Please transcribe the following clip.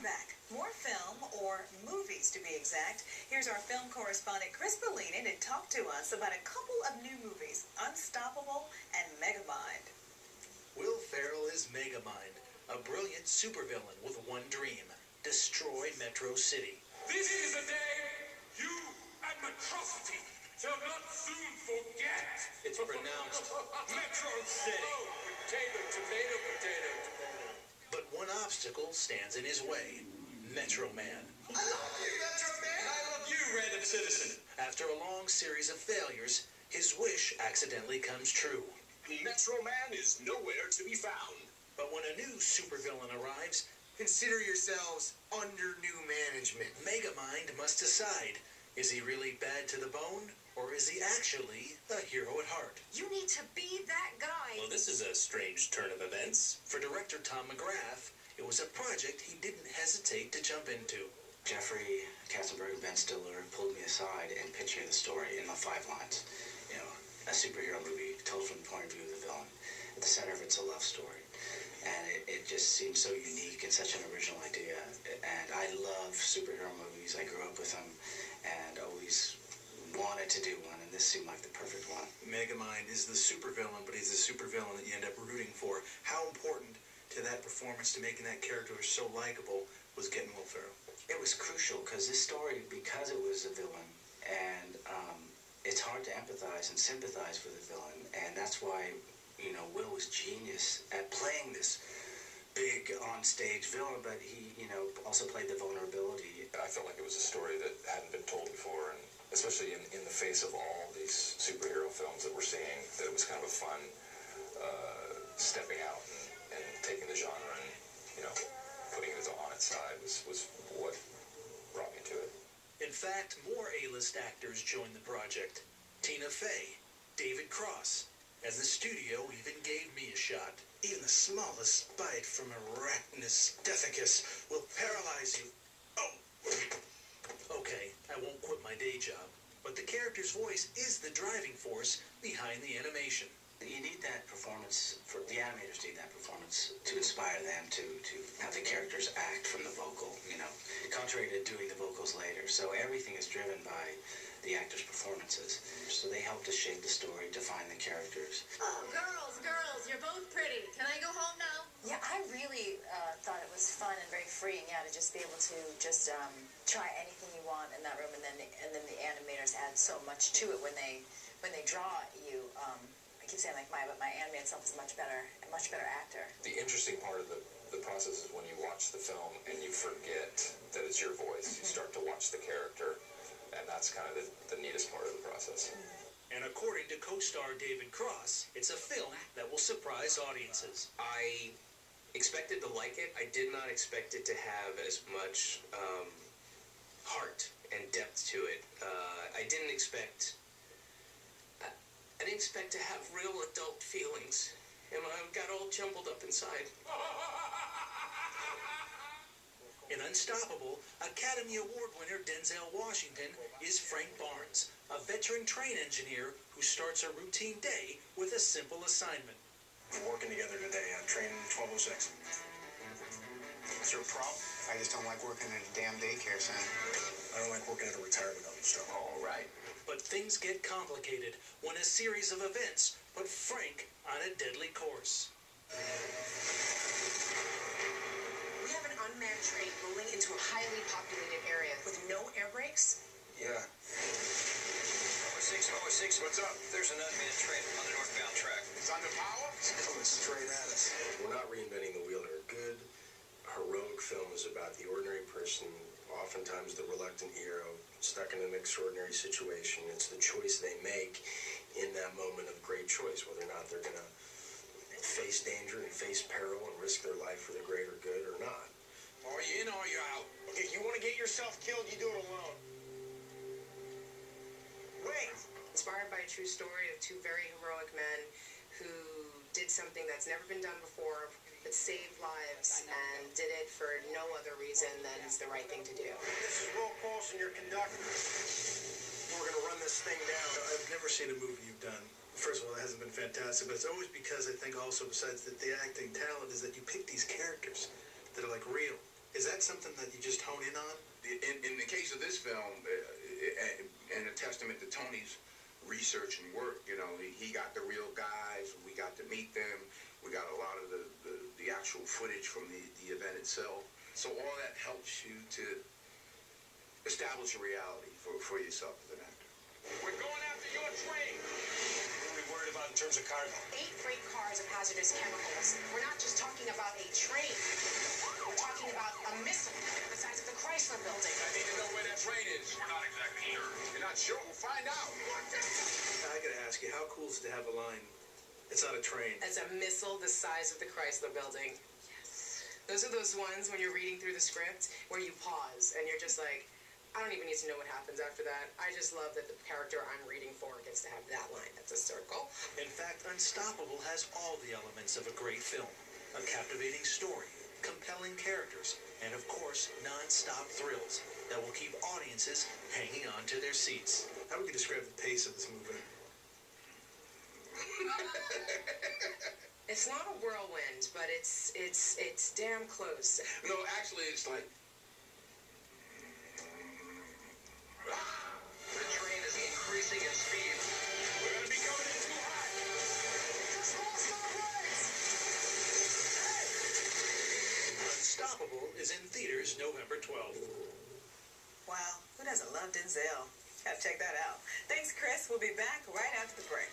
back. More film, or movies to be exact. Here's our film correspondent Chris Bollini to talk to us about a couple of new movies, Unstoppable and Megamind. Will Ferrell is Megamind, a brilliant supervillain with one dream: destroy Metro City. This is a day you and Metrocity shall not soon forget. It's pronounced Metro City. Oh, potato. But one obstacle stands in his way: Metro Man. I love you, Metro Man. I love you, random citizen. After a long series of failures, his wish accidentally comes true. Metro Man is nowhere to be found. But when a new supervillain arrives, consider yourselves under new management. Megamind must decide: is he really bad to the bone, or is he actually a hero at heart? You need to be that guy. Well, this is a strange turn of events. For director Tom McGrath, it was a project he didn't hesitate to jump into. Jeffrey Katzenberg, Ben Stiller pulled me aside and pitched me the story in the 5 lines. You know, a superhero movie told from the point of view of the villain. At the center of it's a love story. And it just seemed so unique and such an original idea. And I love superhero movies. I grew up with them and always wanted to do one, and this seemed like the perfect one. Megamind is the supervillain, but he's the supervillain that you end up rooting for. How important to that performance, to making that character so likable, was getting Will Ferrell? It was crucial because this story, because it was a villain, and it's hard to empathize and sympathize with a villain, and that's why, you know, Will was genius at playing this big on-stage villain, but he, you know, also played the vulnerability. I felt like it was a story that hadn't been told before, and especially in the face of all these superhero films that we're seeing, that it was kind of a fun stepping out and taking the genre and, you know, putting it on its side was what brought me to it. In fact, more A-list actors joined the project. Tina Fey, David Cross, and the studio even gave me a shot. Even the smallest bite from Arachnus Deficus will paralyze you. Oh! Okay, I won't quit my day job, but the character's voice is the driving force behind the animation. You need that performance, the animators need that performance to inspire them to have the characters act from the vocal, you know, contrary to doing the vocals later. So everything is driven by the actors' performances. So they help to shape the story, define the characters. Oh, girls, you're both pretty. Can I go home now? Yeah, I really thought it was fun and very freeing, yeah, to just be able to just try anything you want in that room, and then the animators add so much to it when they draw you. I keep saying but my animated self is a much better actor. The interesting part of the process is when you watch the film and you forget that it's your voice. You start to watch the character, and that's kind of the neatest part of the process. And according to co-star David Cross, it's a film that will surprise audiences. I expected to like it. I did not expect it to have as much heart and depth to it. I didn't expect to have real adult feelings, and I got all jumbled up inside. In Unstoppable, Academy Award winner Denzel Washington is Frank Barnes, a veteran train engineer who starts a routine day with a simple assignment. We're working together today on train 1206. Is there a problem? I just don't like working in a damn daycare center. I don't like working at a retirement home, so. All right. But things get complicated when a series of events put Frank on a deadly course. We have an unmanned train rolling into a highly populated area with no air brakes. Yeah. 06, what's up? There's an unmanned train on the northbound track. It's under power? It's coming straight at us. We're not reinventing the wheel. A good, heroic film is about the ordinary person, oftentimes the reluctant hero, stuck in an extraordinary situation. It's the choice they make in that moment of great choice, whether or not they're going to face danger and face peril and risk their life for the greater good or not. Are you in or are you out? If you want to get yourself killed, you do it alone. Wait! Inspired by a true story of 2 very heroic men who did something that's never been done before, that saved lives and did it for no other reason than it's the right thing to do. This is Will Paulson, your conductor. We're going to run this thing down. I've never seen a movie you've done. First of all, it hasn't been fantastic, but it's always because I think also, besides the acting talent, is that you pick these characters that are like real. Is that that something that you just hone in on? In the case of this film, and a testament to Tony's research and work, you know, he got the real guys, we got to meet them, we got a lot of the actual footage from the event itself. So all that helps you to establish a reality for yourself as an actor. We're going after your train. What are we worried about in terms of cargo? 8 freight cars of hazardous chemicals. We're not just talking about a train. We're talking about a missile the size of the Chrysler building. I need to know where that train is. We're not exactly sure. You're not sure? We'll find out. I gotta ask you, how cool is it to have a line? It's not a train. It's a missile the size of the Chrysler building. Yes. Those are those ones when you're reading through the script where you pause and you're just like, I don't even need to know what happens after that. I just love that the character I'm reading for gets to have that line. That's a circle. In fact, Unstoppable has all the elements of a great film. A captivating story, compelling characters, and of course, non-stop thrills that will keep audiences hanging on to their seats. How would you describe the pace of this movie? It's not a whirlwind, but it's damn close. No, actually, it's like... The train is increasing in speed. We're going to be coming in too hot. Just lost our legs! Unstoppable is in theaters November 12th. Wow, who doesn't love Denzel? Gotta check that out. Thanks, Chris. We'll be back right after the break.